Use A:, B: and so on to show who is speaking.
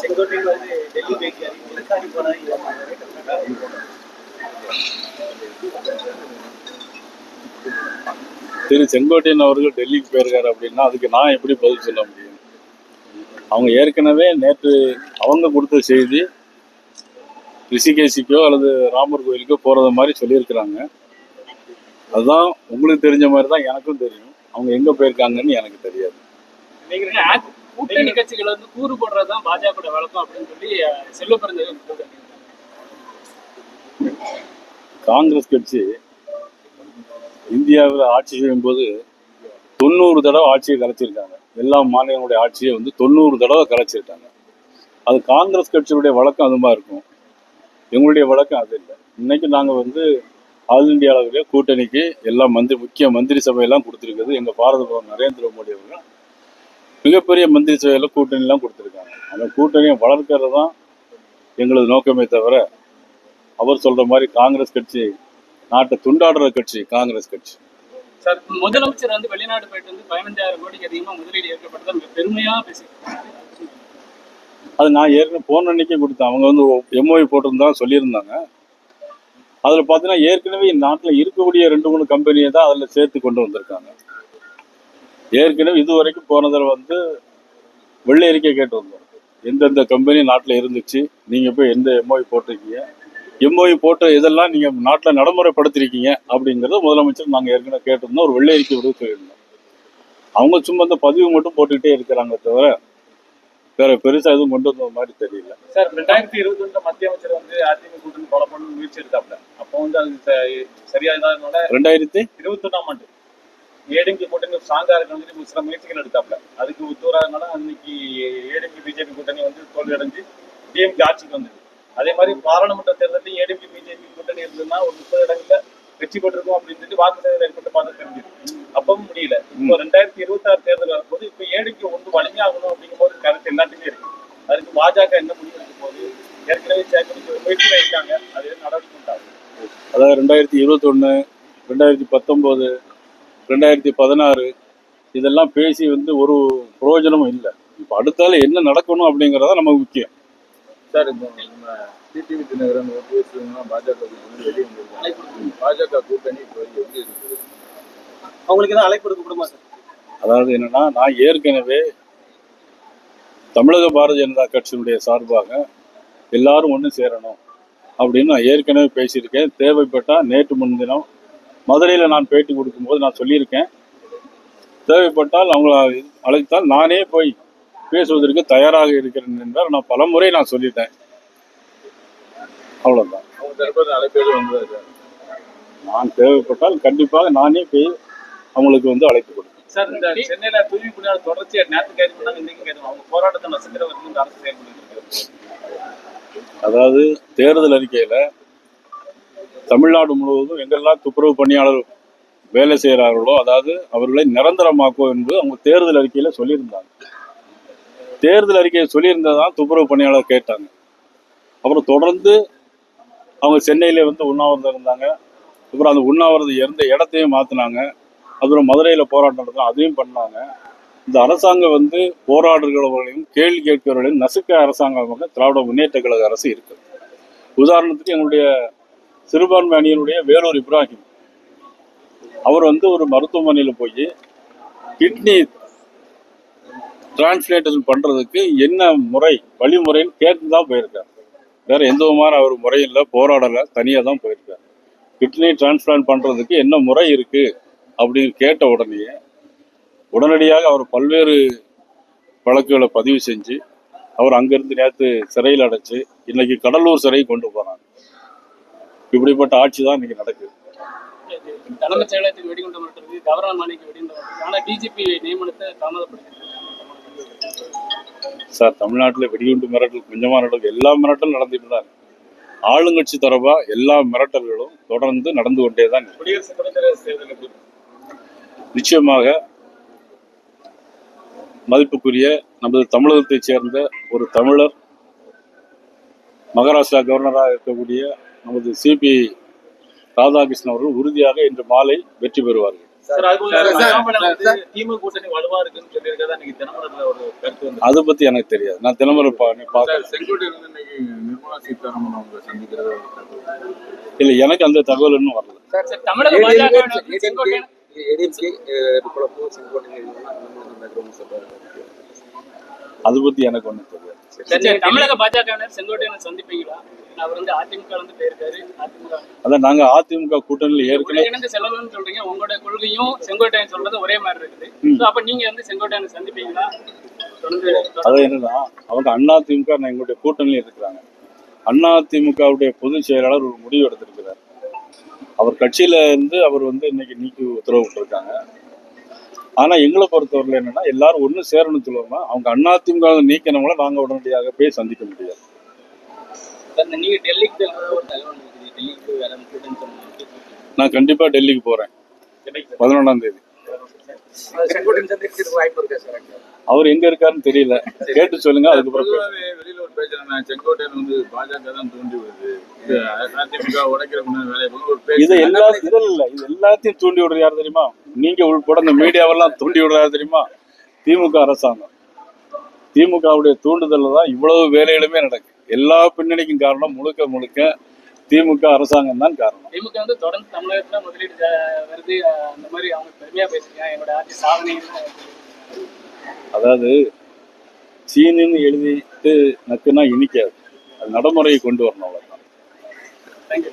A: செங்கோட்டையில் வந்து டெல்லி போயிருக்காரு, இலக்காடி போனாரு.
B: திரு செங்கோட்டையன் அவர்கள் டெல்லிக்கு போயிருக்காரு அப்படின்னா அதுக்கு நான் எப்படி பதில் சொல்ல முடியும்? அவங்க ஏற்கனவே நேற்று அவங்க கொடுத்த செய்தி ரிஷிகேஷிக்கோ அல்லது ராமர் கோயிலுக்கோ போறது மாதிரி சொல்லியிருக்கிறாங்க. அதுதான் உங்களுக்கு தெரிஞ்ச மாதிரி தான் எனக்கும் தெரியும். அவங்க எங்க போயிருக்காங்கன்னு எனக்கு தெரியாது.
A: கூட்டணி கட்சிகள் வந்து கூறு போடுறதுதான் பாஜக வழக்கம் அப்படின்னு சொல்லி செல்வ
B: காங்கிரஸ் கட்சி இந்தியாவில் ஆட்சி செய்யும் போது 90 தடவை ஆட்சியை கலைச்சிருக்காங்க. எல்லா மாநிலங்களுடைய ஆட்சியை வந்து 90 தடவை கலைச்சிருக்காங்க. அது காங்கிரஸ் கட்சியுடைய வழக்கம் அது மாதிரி இருக்கும். எங்களுடைய வழக்கம் அது இல்லை. இன்னைக்கு நாங்கள் வந்து ஆல் இந்தியா அளவிலே கூட்டணிக்கு எல்லா முக்கிய மந்திரி சபையெல்லாம் கொடுத்துருக்குது. எங்கள் பாரத பிரதமர் நரேந்திர மோடி அவர்கள் மிகப்பெரிய மந்திரி சபையில் கூட்டணிலாம் கொடுத்துருக்காங்க. அந்த கூட்டணியை வளர்க்கிறது தான் எங்களது நோக்கமே தவிர அவர் சொல்ற மாதிரி காங்கிரஸ் கட்சி நாட்டை துண்டாடுற கட்சி காங்கிரஸ் கட்சி.
A: சார், முதலமைச்சர் வந்து வெளிநாடு போயிட்டு வந்து 15,000 கோடிக்கு அதிகமாக முதலீடு ஏற்கப்பட்டது பெருமையா பேசியிருக்காங்க.
B: அது நான் ஏற்கனவே போன அன்னைக்கே கொடுத்தேன். அவங்க வந்து எம்ஓஐ போட்டிருந்தா சொல்லியிருந்தாங்க. அதில் பார்த்தீங்கன்னா ஏற்கனவே நாட்டில் இருக்கக்கூடிய 2-3 கம்பெனியை தான் அதில் சேர்த்து கொண்டு வந்திருக்காங்க. ஏற்கனவே இது வரைக்கும் போனதில் வந்து வெள்ளை அறிக்கை கேட்டு வந்தோம். எந்தெந்த கம்பெனி நாட்டில் இருந்துச்சு, நீங்கள் போய் எந்த எம்ஓஐ போட்டிருக்கீங்க, எம்ஓஐ போட்ட இதெல்லாம் நீங்கள் நாட்டில் நடைமுறைப்படுத்திருக்கீங்க அப்படிங்கிறத முதலமைச்சர் நாங்கள் ஏற்கனவே கேட்டிருந்தோம். ஒரு வெள்ளை அறிக்கை விட சொல்லியிருந்தோம். அவங்க சும்மா அந்த பதிவு மட்டும் போட்டுக்கிட்டே இருக்கிறாங்க தவிர வேற பெருசா எதுவும் கொண்டு வந்த மாதிரி தெரியல.
A: சார், 2021 மத்திய அமைச்சர் வந்து அதிமுக கூட்டணி கொலை பண்ண முயற்சி எடுத்தாப்ல. அப்போ வந்து அது சரியா இல்லாதனால 2021 ஆண்டு ஏடிஎம்கே கூட்டணி ஸ்ட்ராங்கா இருக்கணும் சில முயற்சிகள் எடுத்தாப்ல. அதுக்கு ஒத்துவராதனால அன்னைக்கு ஏடிஎம்கே பிஜேபி கூட்டணி வந்து தோல்வி அடைஞ்சு டிஎம்கே ஆட்சிக்கு வந்தது. அதே மாதிரி பாராளுமன்ற தேர்தலில் ஏடிஎம்கே பிஜேபி கூட்டணி இருந்ததுன்னா ஒரு 30 இடங்கள்ல வெற்றி பெற்றிருக்கும் அப்படின்னு சொல்லி வாக்கு சேதம் ஏற்பட்டு பார்த்து தெரிஞ்சது. அப்பவும் முடியல. இப்போ 2026 தேர்தல் வரும்போது இப்ப ஏடிஎம்கே ஒன்று வலிமையாகணும் அப்படிங்கும் போது கருத்து எல்லாத்துக்குமே இருக்கு. அதுக்கு பாஜக என்ன முடிவு எடுக்கும் போது ஏற்கனவே முயற்சியில இருக்காங்க, அது நடவடிக்கை உண்டாகும்.
B: அதாவது 2021, 2019, 2016 இதெல்லாம் பேசி வந்து ஒரு பிரயோஜனமும் இல்லை. இப்போ அடுத்தால என்ன நடக்கணும் அப்படிங்கிறதா நமக்கு முக்கியம்.
C: சார், இப்போ நம்ம டிடிவி தினகரன் பாஜக வெளியே வந்திருக்காங்க. பாஜக கூட்டணி இப்போ எப்படி இருக்குது?
A: அவங்களுக்கு தான் அழைப்பு கொடுக்கணுமா சார்?
B: அதாவது என்னன்னா, நான் ஏற்கனவே தமிழக பாரதிய ஜனதா கட்சியினுடைய சார்பாக எல்லாரும் ஒன்று சேரணும் அப்படின்னு நான் ஏற்கனவே பேசியிருக்கேன். தேவைப்பட்டா நேற்று முன்தினம் மதுரையில் நான் பேட்டி கொடுக்கும்போது நான் சொல்லியிருக்கேன், தேவைப்பட்டால் அவங்கள அழைத்தால் நானே போய் பேசுவதற்கு தயாராக இருக்கிறேன் என்றால் நான் பலமுறை நான் சொல்லிட்டேன். அவ்வளவுதான். நான் தேவைப்பட்டால் கண்டிப்பாக நானே போய் அவங்களுக்கு வந்து அழைப்பு கொடுப்பேன்.
A: சார், இந்த சென்னையில தூய்மை பணியாளர் தொடர்ச்சியா நேற்று கைது பண்ணாங்க, இன்னைக்கு கைது. அவங்க போராட்டத்தை நசுக்கிற வரைக்கும் அரசு செயல்பட்டு.
B: அதாவது தேர்தல் அறிக்கையில தமிழ்நாடு முழுவதும் எங்கெல்லாம் துப்புரவு பணியாளர் வேலை செய்கிறார்களோ அதாவது அவர்களை நிரந்தரமாக்கும் என்று அவங்க தேர்தல் அறிக்கையில சொல்லியிருந்தாங்க. தேர்தல் அறிக்கையை சொல்லியிருந்ததான் துப்புரவு பணியாளர் கேட்டாங்க. அப்புறம் தொடர்ந்து அவங்க சென்னையில வந்து உண்ணாவிரதம் இருந்தாங்க. அப்புறம் அந்த உண்ணாவிரதம் இருந்த இடத்தையும் மாற்றினாங்க. அப்புறம் மதுரையில் போராட்டம் நடத்தினா அதையும் பண்ணாங்க. இந்த அரசாங்கம் வந்து போராடுகிறவர்களையும் கேள்வி கேட்கிறவர்களையும் நசுக்க அரசாங்கமாக திராவிட முன்னேற்ற கழக அரசு இருக்குது. உதாரணத்துக்கு எங்களுடைய சிறுபான்மை அணியினுடைய வேலூர் இப்ராஹிம் அவர் வந்து ஒரு மருத்துவமனையில் போய் கிட்னி டிரான்ஸ்லேஷன் பண்றதுக்கு என்ன முறை வழிமுறைன்னு கேட்டு தான் போயிருக்காரு. வேற எந்த விதமான அவர் முறையும் இல்லை, போராடலை, தனியாக தான் போயிருக்காரு. கிட்னி டிரான்ஸ்பிளான்ட் பண்றதுக்கு என்ன முறை இருக்கு அப்படின்னு கேட்ட உடனடியாக அவர் பல்வேறு வழக்குகளை பதிவு செஞ்சு அவர் அங்கிருந்து நேற்று சிறையில் அடைச்சு இன்னைக்கு கடலூர் சிறை கொண்டு போறாங்க. இப்படிப்பட்ட ஆட்சி தான் இன்னைக்கு நடக்குது.
A: தலைமைச் செயலகத்துக்கு வெடிகுண்டு மிரட்டல், கவர்னர் மாளிகைக்கு வெடிகுண்டு மிரட்டல். ஆனா டிஜிபி நியமனத்தை தாமதப்படுத்திருக்காங்க.
B: சார், தமிழ்நாட்டில் வெடிகுண்டு மிரட்டல் கொஞ்சமா நடக்கும், எல்லா மிரட்டலும் நடந்துட்டு தான் இருக்கு. ஆளுங்கட்சி தரப்பா எல்லா மிரட்டல்களும் தொடர்ந்து நடந்து கொண்டே தான்.
A: குடியரசு துணைத் தலைவர் தேர்தல்
B: நிச்சயமாக மதிப்புக்குரிய நமது தமிழகத்தைச் சேர்ந்த ஒரு தமிழர் மகாராஷ்டிரா கவர்னராக இருக்கக்கூடிய நமது சிபி ராதாகிருஷ்ணன் அவர்கள் உறுதியாக இன்று மாலை வெற்றி பெறுவார்கள்.
A: சார் அது
C: சார்,
A: அண்ணாமலை
C: சார்,
A: வந்து திமுக கூட்டணி வலுவா இருக்குன்னு சொல்லியிருக்கதா இன்னைக்கு தினமலர்ல ஒரு கருத்து வந்து
B: அதை பத்தி எனக்கு தெரியாது. நான் தினமலர் பார்க்க
C: சார், செங்கோட்டையில இருந்து இன்னைக்கு நிர்மலா சீதாராமன் அவங்க சந்திக்கிறத ஒரு தகவல்.
B: இல்ல, எனக்கு அந்த தகவல் இன்னும் வரல.
D: சார் தமிழக பாஜக செங்கோட்டையன்
B: அதை பத்தி எனக்கு ஒன்றும் தெரியாது.
D: சரி, தமிழக பாஜகவினர் செங்கோட்டையன் சந்திப்பீங்களா? அவர் வந்து அதிமுக வந்து போயிருக்காரு. அதிமுக
B: அதான் நாங்க அதிமுக கூட்டணியில் ஏற்கனவே
D: ஒருங்கிணைந்து செல்லணும்னு சொல்றீங்க. உங்களோட கொள்கையும் செங்கோட்டையன் சொல்றது ஒரே மாதிரி இருக்குது. So, அப்ப நீங்க வந்து செங்கோட்டையனை சந்திப்பீங்களா?
B: அது என்னன்னா, அவங்க அதிமுக எங்களுடைய கூட்டணியில் இருக்கிறாங்க. அதிமுகவுடைய பொதுச் செயலாளர் ஒரு முடிவு எடுத்திருக்கிறார். அவர் கட்சியில இருந்து அவர் வந்து இன்னைக்கு நீக்கி உத்தரவு போட்டிருக்காங்க. ஆனா எங்களை பொறுத்தவரையில் என்னன்னா, எல்லாரும் ஒண்ணு சேரணும் சொல்லுவோம்னா, அவங்க அதிமுக நீக்கினவங்கள நாங்க உடனடியாக போய் சந்திக்க முடியாது.
D: நீங்க டெல்லிக்கு ஒரு தகவல் இருக்குது. டெல்லிக்கு வேற கூட்டணி சொன்னீங்க.
B: நான் கண்டிப்பா டெல்லிக்கு போறேன் 11ஆம் தேதி.
D: செங்கோட்டையன் சந்திக்கிறதுக்கு வாய்ப்பு இருக்கா சார்?
B: அவர் எங்க இருக்காருன்னு தெரியல, கேட்டு சொல்லுங்க. அதுக்கப்புறம்
C: பொதுவாகவே வெளியில ஒரு பேசுறேன், செங்கோட்டையன் வந்து பாஜக தான் தூண்டி வருது, இது அதிமுக உடைக்கிற வேலையை போல ஒரு பேச்சு.
B: இது எல்லாத்தையும் தூண்டி விடுறது யார் தெரியுமா? நீங்க உள்பட இந்த மீடியாவெல்லாம் தூண்டி விடுறது தெரியுமா? திமுக அரசாங்கம். திமுகவுடைய தூண்டுதல்ல தான் இவ்வளவு வேலைகளுமே நடக்கு. எல்லா பின்னணிக்கும் காரணம் முழுக்க முழுக்க திமுக அரசாங்கம் தான் காரணம்.
D: திமுக வந்து தொடர்ந்து தமிழகத்துல முதலீடு வருது, அந்த மாதிரி அவங்க பெருமையா பேசுறீங்க. என்னோட ஆட்சி சாதனை.
B: அதாவது சீனின்னு எழுதிட்டு நக்குன்னா இனிக்காது. அது நடைமுறையை கொண்டு வரணும். அவ்வளவுதான்.
D: தேங்க்யூ.